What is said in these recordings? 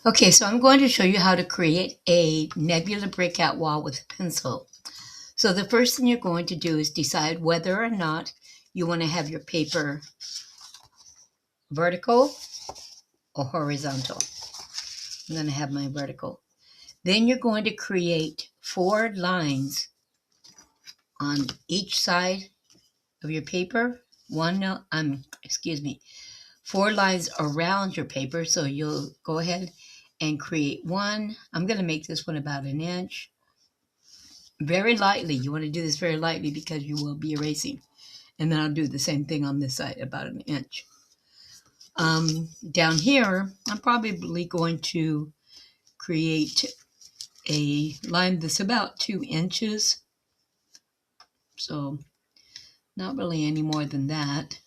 Okay, so I'm going to show you how to create a nebula breakout wall with a pencil. So the first thing you're going to do is decide whether or not you want to have your paper vertical or horizontal. I'm going to have my vertical. Then you're going to create 4 lines on each side of your paper. 4 lines around your paper. So you'll go ahead and create one. I'm going to make this one about 1 inch. Very lightly. You want to do this very lightly because you will be erasing. And then I'll do the same thing on this side, about 1 inch. Down here, I'm probably going to create a line that's about 2 inches. So not really any more than that.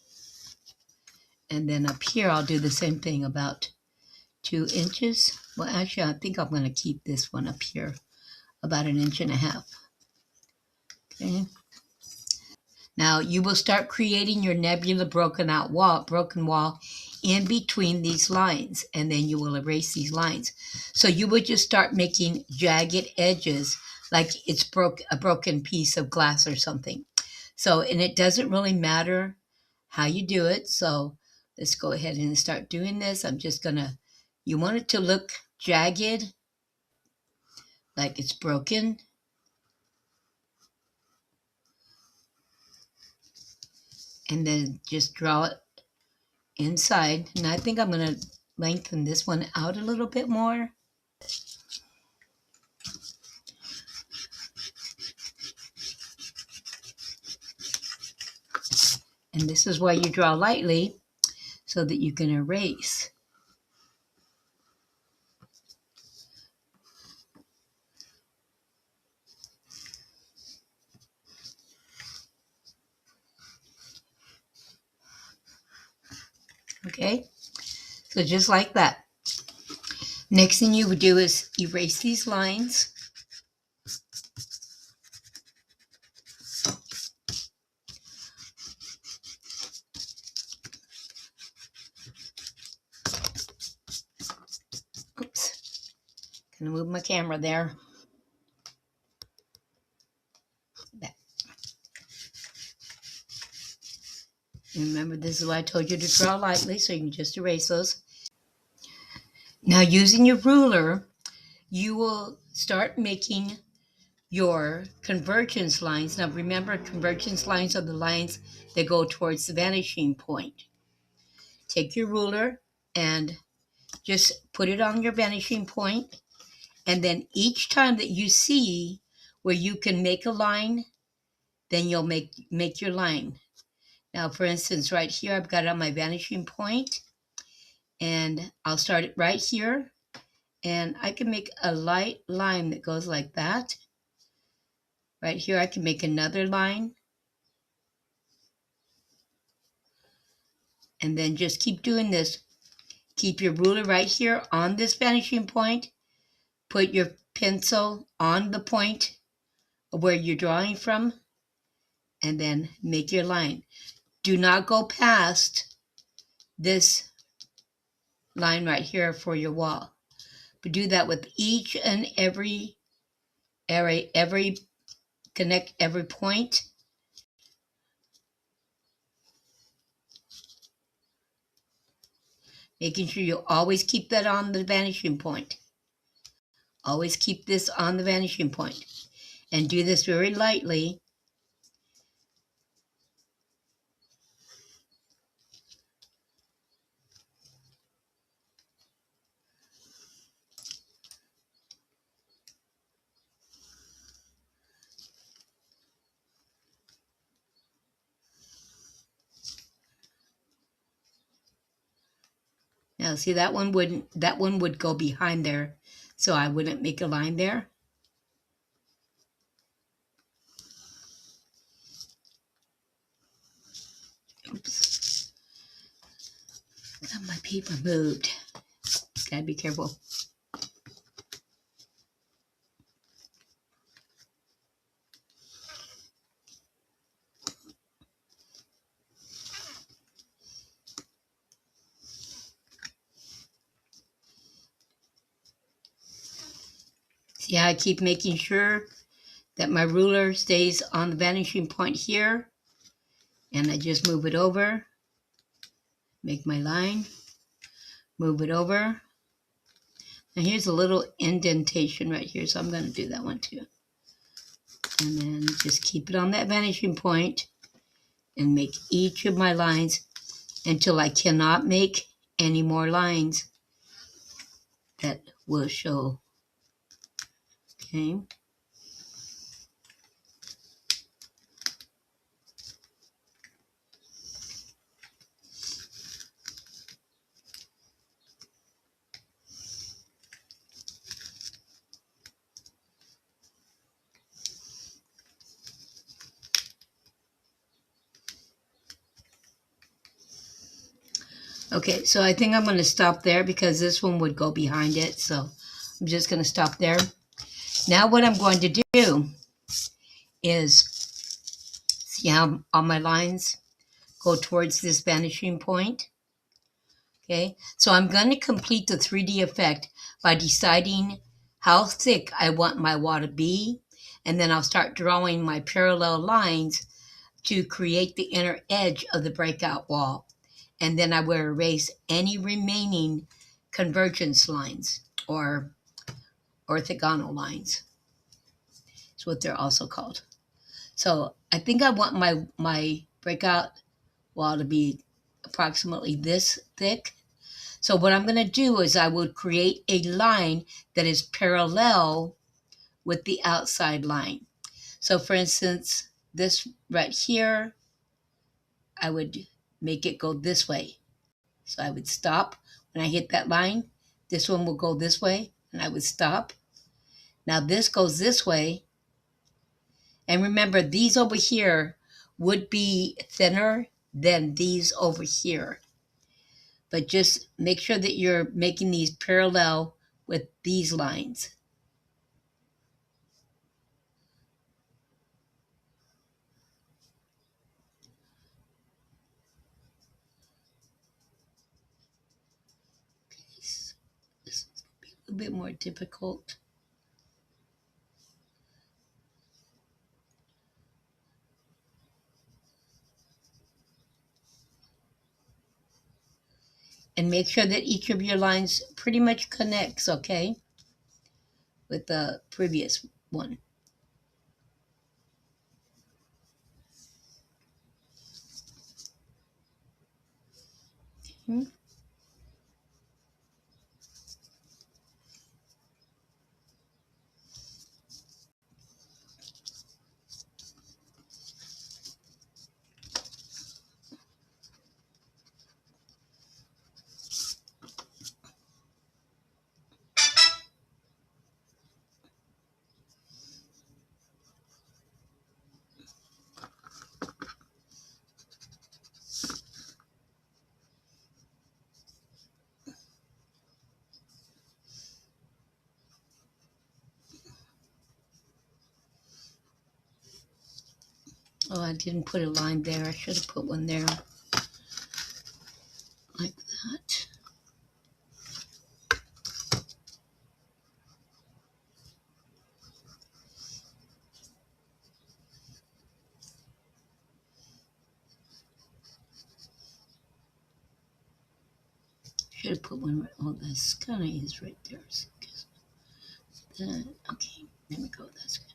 And then up here, I'll do the same thing, about 2 inches. Well, actually, I think I'm going to keep this one up here, about 1.5 inches. Okay. Now you will start creating your nebula broken wall in between these lines, and then you will erase these lines. So you would just start making jagged edges like it's a broken piece of glass or something. So, and it doesn't really matter how you do it. So let's go ahead and start doing this. You want it to look jagged, like it's broken. And then just draw it inside. And I think I'm going to lengthen this one out a little bit more. And this is why you draw lightly, so that you can erase. Okay, so just like that. Next thing you would do is erase these lines. Oops, gonna move my camera there. Back. Remember, this is why I told you to draw lightly, so you can just erase those. Now, using your ruler, you will start making your convergence lines. Now remember, convergence lines are the lines that go towards the vanishing point. Take your ruler and just put it on your vanishing point, and then each time that you see where you can make a line, then you'll make your line. Now, for instance, right here, I've got it on my vanishing point, and I'll start it right here, and I can make a light line that goes like that. Right here, I can make another line, and then just keep doing this. Keep your ruler right here on this vanishing point. Put your pencil on the point where you're drawing from, and then make your line. Do not go past this line right here for your wall. But do that with each and every connect every point. Making sure you always keep that on the vanishing point. Always keep this on the vanishing point. And do this very lightly. Now see, that one would go behind there, so I wouldn't make a line there. Oops. Got my paper moved. Gotta be careful. See how I keep making sure that my ruler stays on the vanishing point here, and I just move it over, make my line, move it over. And here's a little indentation right here, so I'm going to do that one too. And then just keep it on that vanishing point and make each of my lines until I cannot make any more lines that will show. Okay. Okay, so I think I'm going to stop there because this one would go behind it. So I'm just going to stop there. Now what I'm going to do is, see how all my lines go towards this vanishing point? Okay, so I'm going to complete the 3D effect by deciding how thick I want my wall to be. And then I'll start drawing my parallel lines to create the inner edge of the breakout wall. And then I will erase any remaining convergence lines or orthogonal lines. That's what they're also called. So I think I want my breakout wall to be approximately this thick. So what I'm going to do is I would create a line that is parallel with the outside line. So for instance, this right here, I would make it go this way. So I would stop when I hit that line. This one will go this way, and I would stop. Now this goes this way. And remember, these over here would be thinner than these over here. But just make sure that you're making these parallel with these lines. This is a little bit more difficult. And make sure that each of your lines pretty much connects, okay, with the previous one. Okay. Oh, I didn't put a line there. I should have put one there like that. Should have put one right. Oh, that's kind of is right there. So that, okay, there we go. That's good.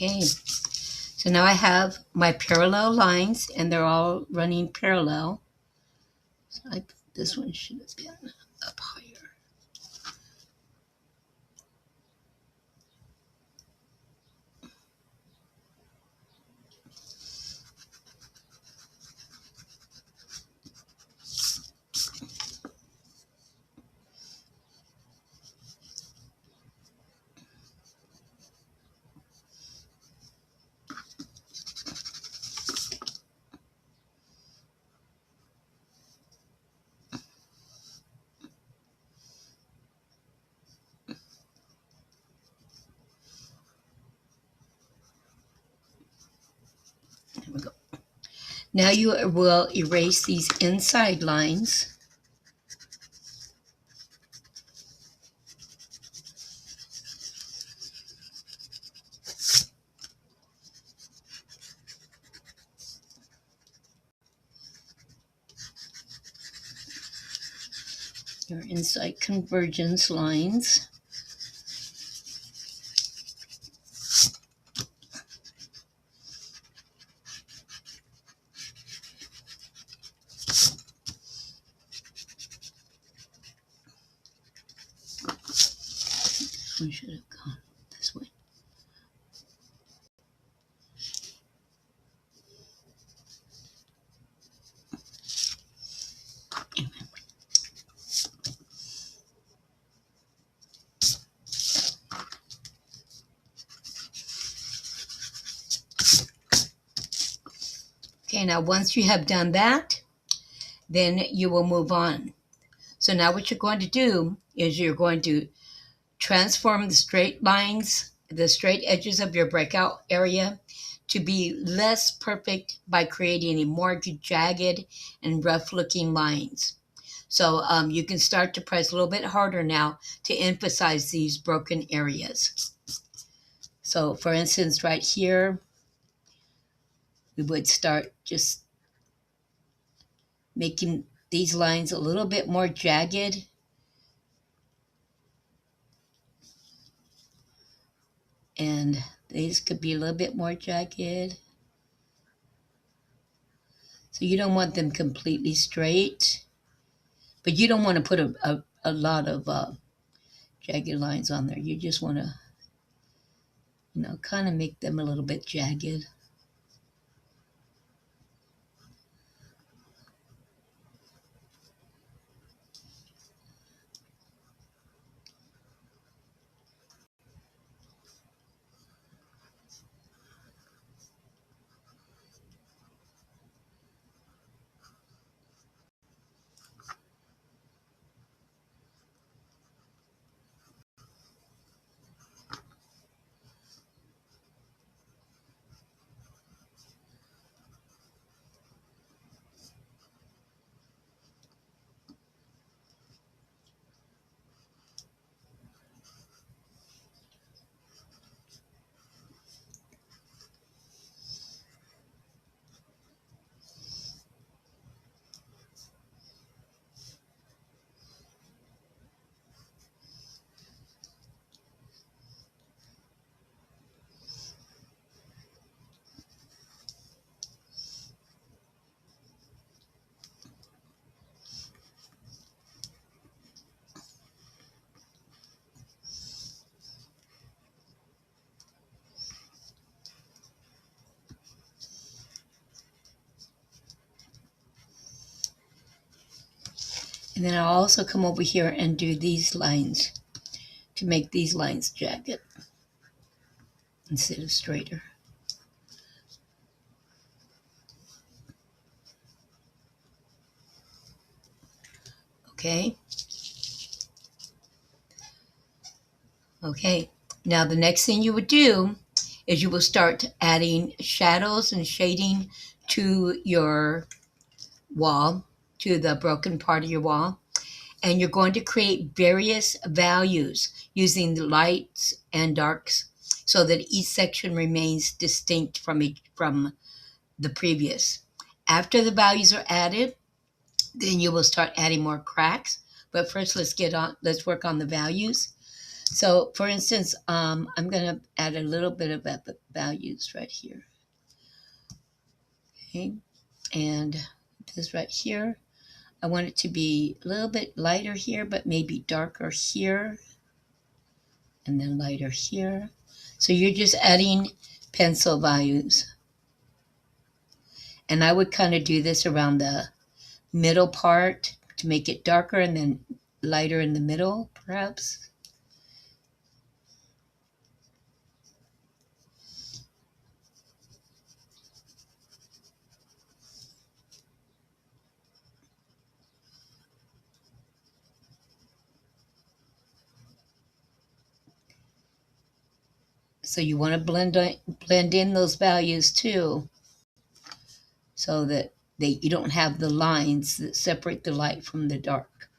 Okay, so now I have my parallel lines and they're all running parallel. So this one should have been up higher. Now you will erase these inside lines. Your inside convergence lines. We should have gone this way. Okay, now once you have done that, then you will move on. So now what you're going to do is you're going to transform the straight lines, the straight edges of your breakout area to be less perfect by creating a more jagged and rough looking lines. So you can start to press a little bit harder now to emphasize these broken areas. So for instance, right here, we would start just making these lines a little bit more jagged. And these could be a little bit more jagged. So you don't want them completely straight, but you don't want to put a lot of jagged lines on there. You just want to, kind of make them a little bit jagged. And then I'll also come over here and do these lines to make these lines jagged instead of straighter. Okay. Okay. Now the next thing you would do is you will start adding shadows and shading to your wall, to the broken part of your wall. And you're going to create various values using the lights and darks so that each section remains distinct from the previous. After the values are added, then you will start adding more cracks. But first, let's work on the values. So for instance, I'm going to add a little bit of values right here. Okay. And this right here, I want it to be a little bit lighter here, but maybe darker here, and then lighter here. So you're just adding pencil values. And I would kind of do this around the middle part to make it darker and then lighter in the middle, perhaps. So you want to blend in those values too. so that you don't have the lines that separate the light from the dark.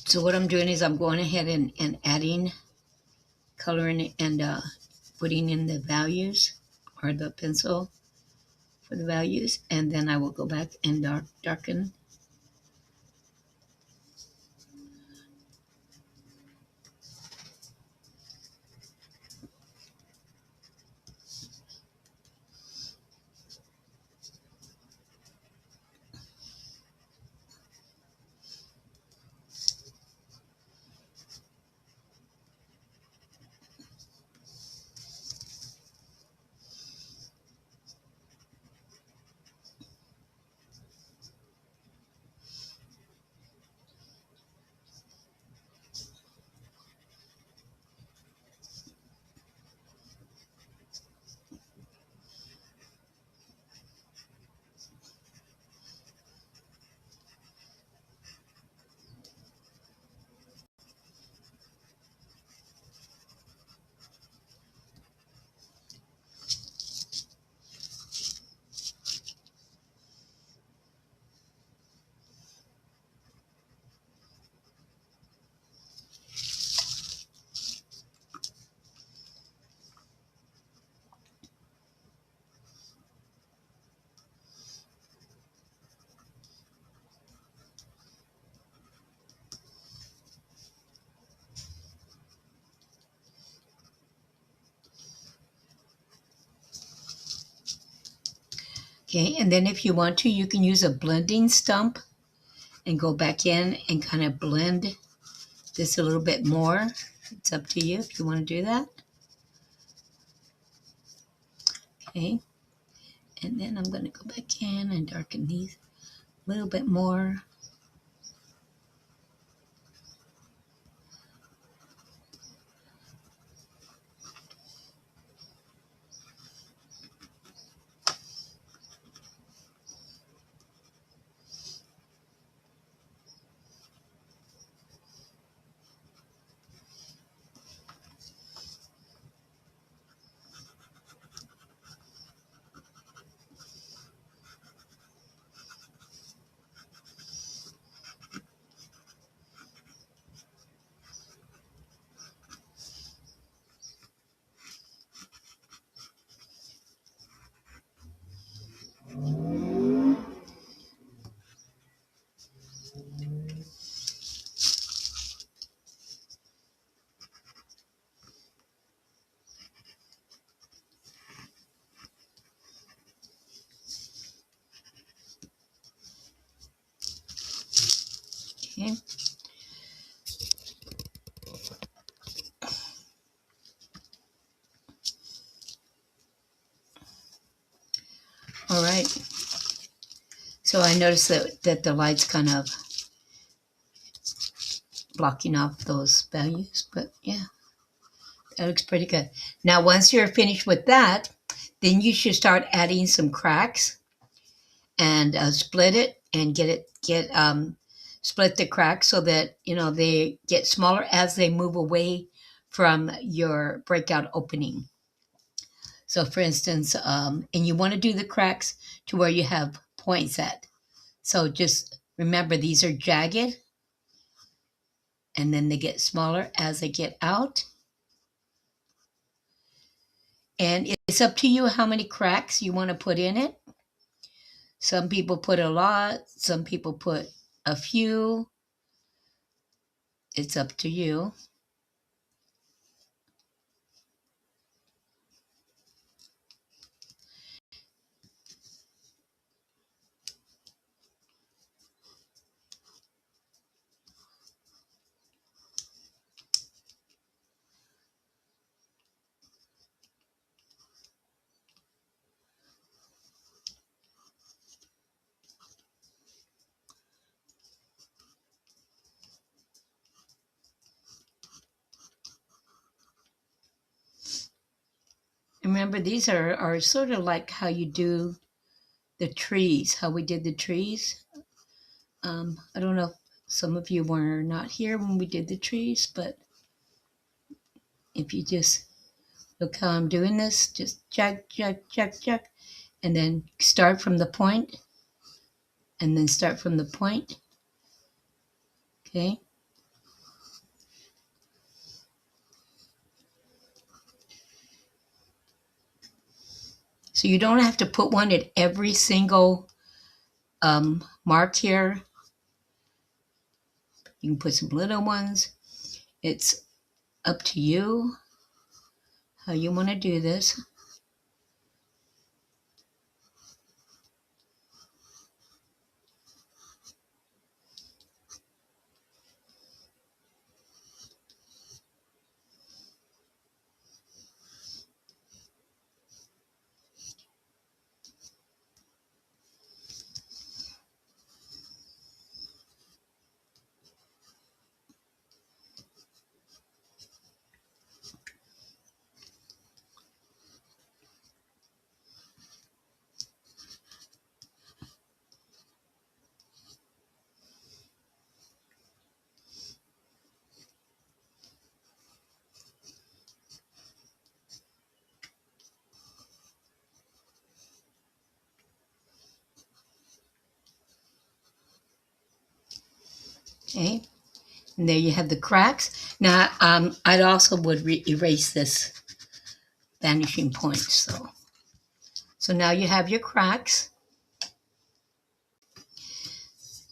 So what I'm doing is I'm going ahead and adding color in and putting in the values or the pencil for the values, and then I will go back and darken. Okay, and then if you want to, you can use a blending stump and go back in and kind of blend this a little bit more. It's up to you if you want to do that. Okay, and then I'm going to go back in and darken these a little bit more. Okay. All right. So I noticed that the light's kind of blocking off those values, but yeah, that looks pretty good. Now, once you're finished with that, then you should start adding some cracks and split it and split the cracks so that they get smaller as they move away from your breakout opening. So, for instance, and you want to do the cracks to where you have points at. So just remember these are jagged, and then they get smaller as they get out. And it's up to you how many cracks you want to put in it. Some people put a lot, some people put a few. It's up to you. Remember, these are sort of like how you do the trees, how we did the trees. I don't know if some of you were not here when we did the trees, but if you just look how I'm doing this, just check, check, check, check, and then start from the point, and then start from the point. Okay. So you don't have to put one at every single mark here. You can put some little ones. It's up to you how you want to do this. Okay. And there you have the cracks. Now, I'd also would erase this vanishing point. So now you have your cracks.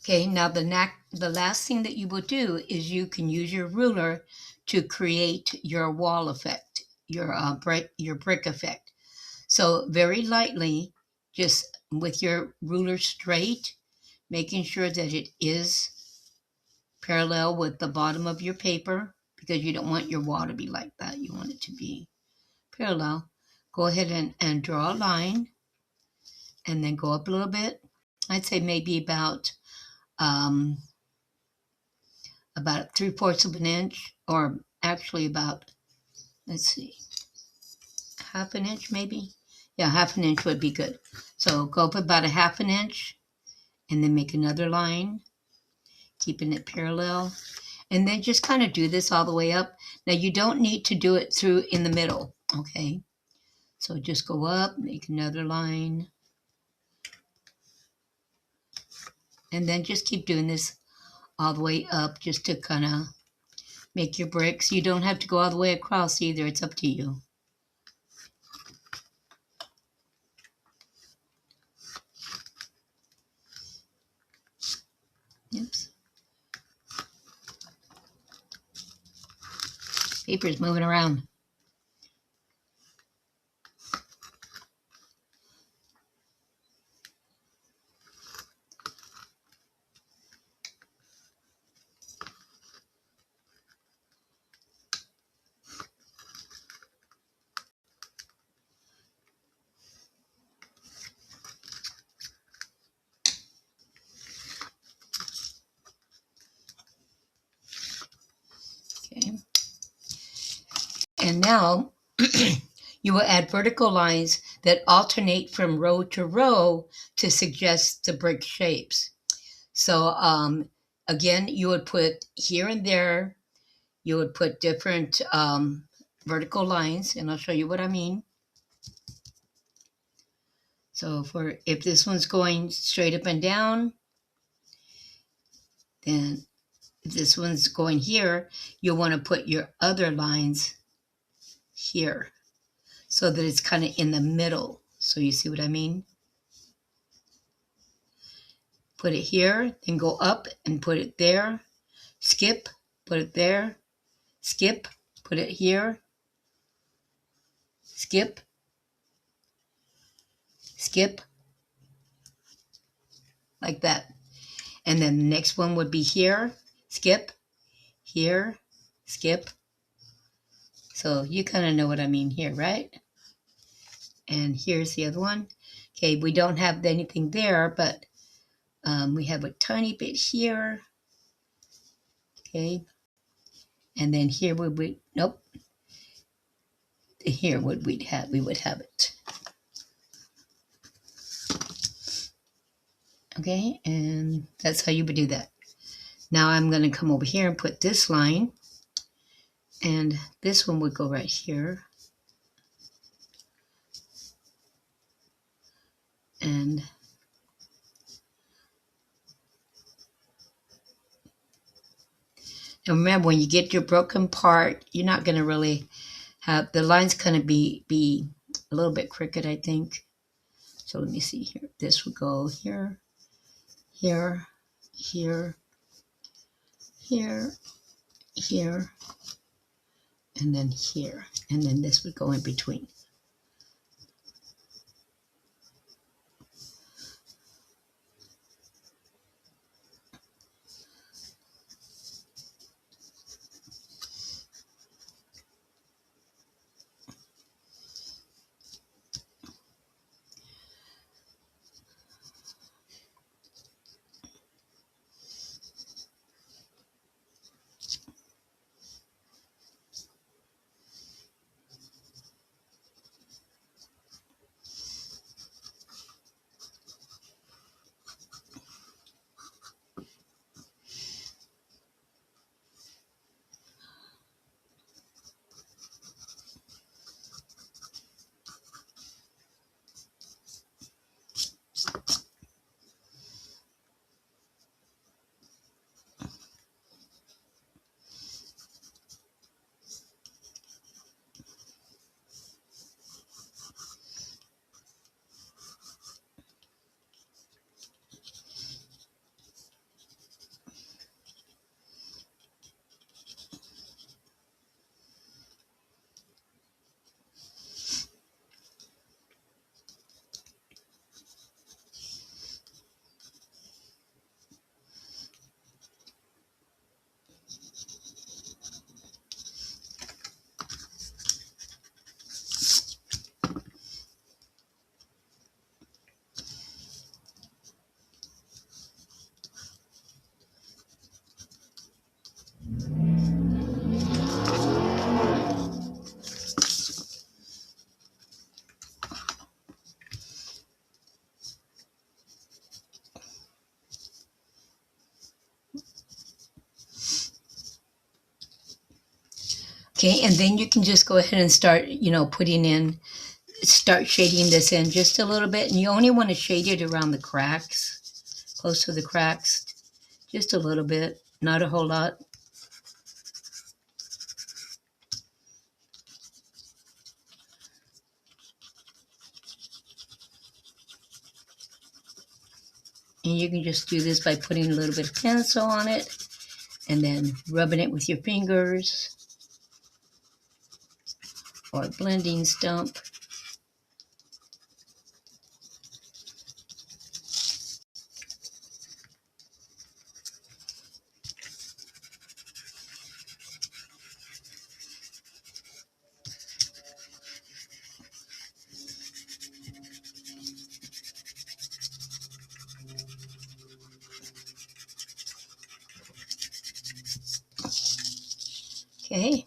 Okay, now the last thing that you will do is you can use your ruler to create your wall effect, your brick effect. So very lightly, just with your ruler straight, making sure that it is parallel with the bottom of your paper, because you don't want your wall to be like that. You want it to be parallel. Go ahead and draw a line, and then go up a little bit. I'd say maybe about 3/4 of an inch, or actually about, let's see, half an inch maybe. Yeah, half an inch would be good. So go up about a half an inch, and then make another line, keeping it parallel. And then just kind of do this all the way up. Now you don't need to do it through in the middle, okay? So just go up, make another line, and then just keep doing this all the way up, just to kind of make your bricks. You don't have to go all the way across either. It's up to you. Oops. Paper's moving around. Okay. And now you will add vertical lines that alternate from row to row to suggest the brick shapes. So again, you would put here and there, you would put different vertical lines, and I'll show you what I mean. So if this one's going straight up and down, then if this one's going here, you'll want to put your other lines here so that it's kind of in the middle. So you see what I mean? Put it here, then go up and put it there. Skip, put it there. Skip, put it here. Skip, skip, like that. And then the next one would be here, skip, here, skip. So you kind of know what I mean here, right? And here's the other one. Okay, we don't have anything there, but we have a tiny bit here. Okay, and then here nope. Here we would have it. Okay, and that's how you would do that. Now I'm going to come over here and put this line, and this one would go right here. And remember, when you get your broken part, you're not going to really have, the lines kind of be a little bit crooked, I think. So let me see here. This would go here, here, here, here, here, and then here. And then this would go in between. Okay, and then you can just go ahead and start, start shading this in just a little bit. And you only want to shade it around the cracks, close to the cracks, just a little bit, not a whole lot. And you can just do this by putting a little bit of pencil on it and then rubbing it with your fingers or a blending stump. Okay,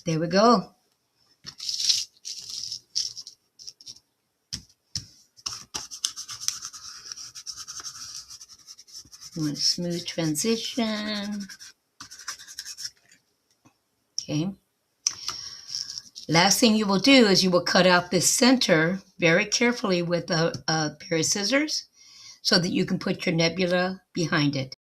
there we go. You want a smooth transition. Okay. Last thing you will do is you will cut out this center very carefully with a pair of scissors so that you can put your nebula behind it.